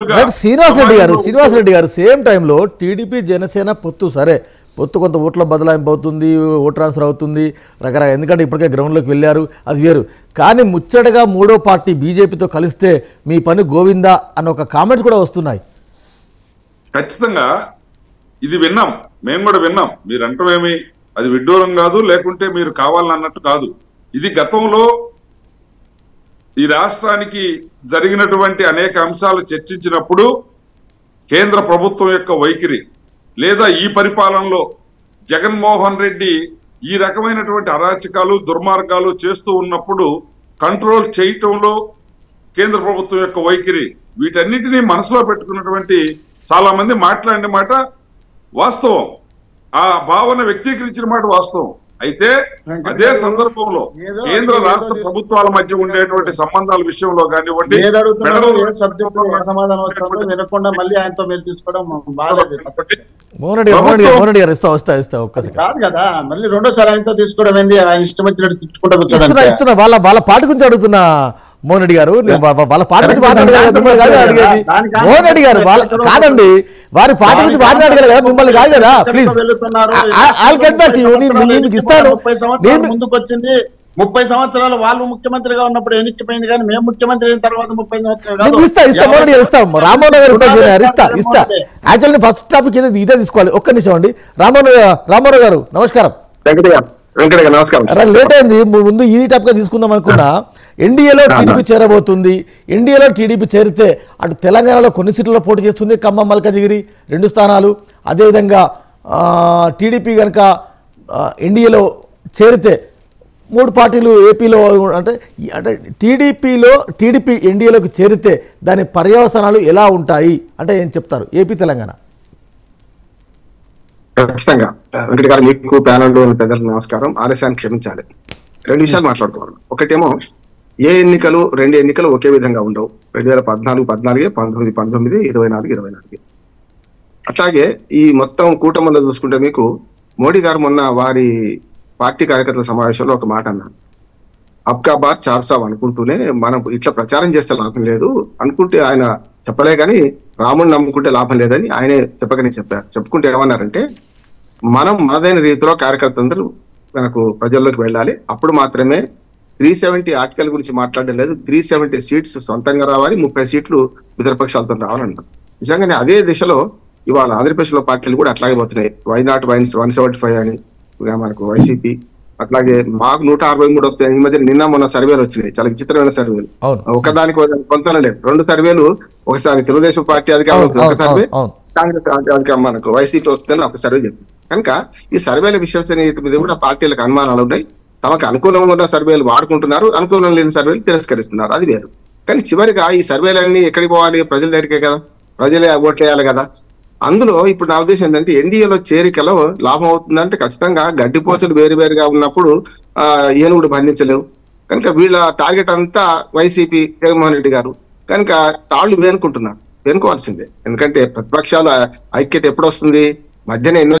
శ్రీనివాస్ రెడ్డి గారు సేమ్ టైంలో టీడీపీ జనసేన పొత్తు సరే పొత్తు కొంత ఓట్ల బదలాయింపు అవుతుంది, ఓట్ ట్రాన్స్ఫర్ అవుతుంది రకరకాల, ఎందుకంటే ఇప్పటికే గ్రౌండ్లోకి వెళ్ళారు, అది వేరు. కానీ ముచ్చటగా మూడో పార్టీ బీజేపీతో కలిస్తే మీ పని గోవిందా అన్న ఒక కామెంట్స్ కూడా వస్తున్నాయి. ఖచ్చితంగా ఇది విన్నాం, మేము కూడా విన్నాం. మీరు అంటమేమి అది విడ్డూరం కాదు, లేకుంటే మీరు కావాలన్నట్టు కాదు. ఇది గతంలో ఈ రాష్ట్రానికి జరిగినటువంటి అనేక అంశాలు చర్చించినప్పుడు కేంద్ర ప్రభుత్వం యొక్క వైఖరి లేదా ఈ పరిపాలనలో జగన్మోహన్ రెడ్డి ఈ రకమైనటువంటి అరాచకాలు దుర్మార్గాలు చేస్తూ ఉన్నప్పుడు కంట్రోల్ చేయటంలో కేంద్ర ప్రభుత్వం యొక్క వైఖరి వీటన్నిటినీ మనసులో పెట్టుకున్నటువంటి చాలా మంది మాట్లాడిన మాట వాస్తవం, ఆ భావన వ్యక్తీకరించిన మాట వాస్తవం. అయితే అదే సందర్భంలో కేంద్ర రాష్ట్ర ప్రభుత్వాల మధ్య ఉండేటువంటి సంబంధాల విషయంలో కానివ్వండి, కాదు కదా మళ్ళీ రెండోసారి ఆయనతో తీసుకోవడం ఏంది, ఆయన ఇష్టం వచ్చినట్టు తెచ్చుకుంటా వాళ్ళ పార్టీ గురించి అడుగుతున్నా మోహన్ రెడ్డి గారు. వాళ్ళ పార్టీ గురించి మాట్లాడేది మోహన్ రెడ్డి గారు కాదండి, వారి పార్టీ గురించి మాట్లాడగలరు కదా, మిమ్మల్ని కాదు కదా. ప్లీజ్ ఇస్తాను. ముందుకు వచ్చింది 30 సంవత్సరాలు వాళ్ళు ముఖ్యమంత్రిగా ఉన్నప్పుడు ఎన్నికైంది, కానీ మేము ముఖ్యమంత్రి అయిన తర్వాత 30 సంవత్సరాలు ఇస్తాం. రామోహన్ గారు ఇస్తా యాక్చువల్లీ ఫస్ట్ టాపిక్ ఇదే తీసుకోవాలి. ఒక్క నిమిషం అండి. రామారావు గారు నమస్కారం. లేట్ అయింది, ముందు ఈ టాపిక్ తీసుకుందాం అనుకున్నా. ఎన్డీఏలో టీడీపీ చేరబోతుంది. ఎన్డీఏలో టీడీపీ చేరితే అటు తెలంగాణలో కొన్ని సీట్లలో పోటీ చేస్తుంది, ఖమ్మం మల్కాజిగిరి 2 స్థానాలు. అదేవిధంగా టీడీపీ కనుక ఎన్డీఏలో చేరితే 3 పార్టీలు ఏపీలో అంటే టీడీపీ ఎన్డీఏలోకి చేరితే దాని పర్యవసానాలు ఎలా ఉంటాయి అంటే ఏం చెప్తారు ఏపీ తెలంగాణ? ఖచ్చితంగా వెంకట గారు, మీకు ప్యానల్ లో పెద్దలకు నమస్కారం. ఆలస్యాన్ని క్షమించాలి. 2 విషయాలు మాట్లాడుకోవాలి. ఒకటేమో రెండు ఎన్నికలు ఒకే విధంగా ఉండవు. 2014 19, 19 24. అట్లాగే ఈ మొత్తం కూటమిలో చూసుకుంటే మీకు మోడీ గారు మొన్న వారి పార్టీ కార్యకర్తల సమావేశంలో ఒక మాట అన్నారు, అబ్కా బార్ 400 అనుకుంటూనే మనం ఇట్లా ప్రచారం చేస్తే లాభం లేదు అనుకుంటే, ఆయన చెప్పలే కానీ రాముని నమ్ముకుంటే లాభం లేదని ఆయనే చెప్పకనే చెప్పారు. చెప్పుకుంటే ఏమన్నారంటే, మనం మనదైన రీతిలో కార్యకర్తలందరూ మనకు ప్రజల్లోకి వెళ్ళాలి, అప్పుడు మాత్రమే 370 ఆర్టికల్ గురించి మాట్లాడడం లేదు, 370 సీట్స్ సొంతంగా రావాలి, 30 సీట్లు మిత్రపక్షాలతో రావాలంటారు. నిజంగానే అదే దిశలో ఇవాళ ఆంధ్రప్రదేశ్ లో పార్టీలు కూడా అట్లాగే పోతున్నాయి. వై నాట్ 175 అని మనకు వైసీపీ, అట్లాగే మాకు 163 వస్తాయి. ఈ మధ్య నిన్న మొన్న సర్వేలు వచ్చినాయి, చాలా విచిత్రమైన సర్వేలు. ఒకదానికి కొంత లేదు, 2 సర్వేలు, ఒకసారి తెలుగుదేశం పార్టీ అధికారంలో ఒక సర్వే, కాంగ్రెస్ మనకు వైసీపీ వస్తుందని ఒక సర్వే చెప్పింది. కనుక ఈ సర్వేల విశ్వసనీయత మీద కూడా పార్టీలకు అనుమానాలు ఉన్నాయి. తమకు అనుకూలంగా ఉన్న సర్వేలు వాడుకుంటున్నారు, అనుకూలం లేని సర్వేలు తిరస్కరిస్తున్నారు, అది వేరు. కానీ చివరిగా ఈ సర్వేలన్నీ ఎక్కడికి పోవాలి? ప్రజల దగ్గరికే కదా, ప్రజలే ఓట్లేయాలి కదా. అందులో ఇప్పుడు నా ఉద్దేశం ఏంటంటే, ఎన్డీఏలో చేరికలో లాభం అవుతుందంటే ఖచ్చితంగా గడ్డిపోచలు వేరువేరుగా ఉన్నప్పుడు ఏనుగుడు బంధించలేవు. కనుక వీళ్ళ టార్గెట్ అంతా వైసీపీ, జగన్మోహన్ రెడ్డి గారు. కనుక తాళ్లు వేనుకుంటున్నారు, వేనుకోవాల్సిందే. ఎందుకంటే ప్రతిపక్షాల ఐక్యత ఎప్పుడు వస్తుంది? మధ్యన ఎన్నో